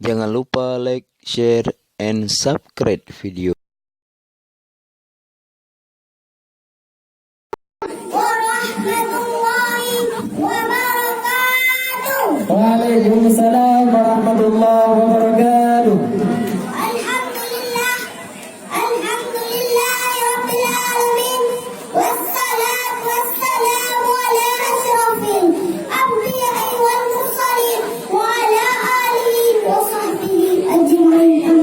Jangan lupa like, share, and subscribe video. Waalaikumsalam warahmatullahi wabarakatuh. Alhamdulillah rabbil alamin. Wassalatu wassalamu ala asyrafil anbiya'i wal mursalin wa ala alihi wa sahbihi ajma'in.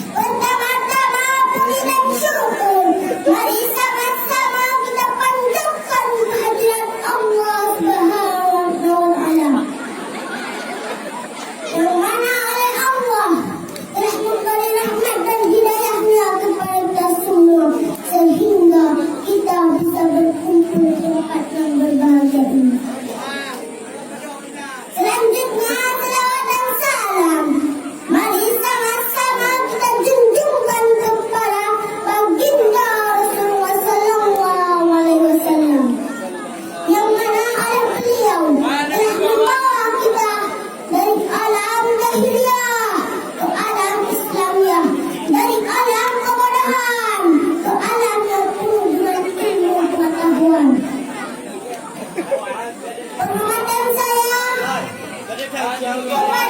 Pertama-tama puji dan syukur, mari sama-sama kita panjatkan kehadirat Allah Subhanahu wa Ta'ala, yang mana oleh Allah telah memberi rahmat dan hidayahnya kepada kita semua, sehingga kita bisa berkumpul di tempat yang berbahagia ini. Selanjutnya, selawat dan salam mari sama-sama kita junjungkan kepada baginda Rasulullah sallallahu alaihi wasallam, yang mana oleh beliau telah membawa kita dari alam jahiliyah ke alam Islamiyah, dari alam kebodohan ke alam yang penuh dengan ilmu pengetahuan. Pengamatan saya kepada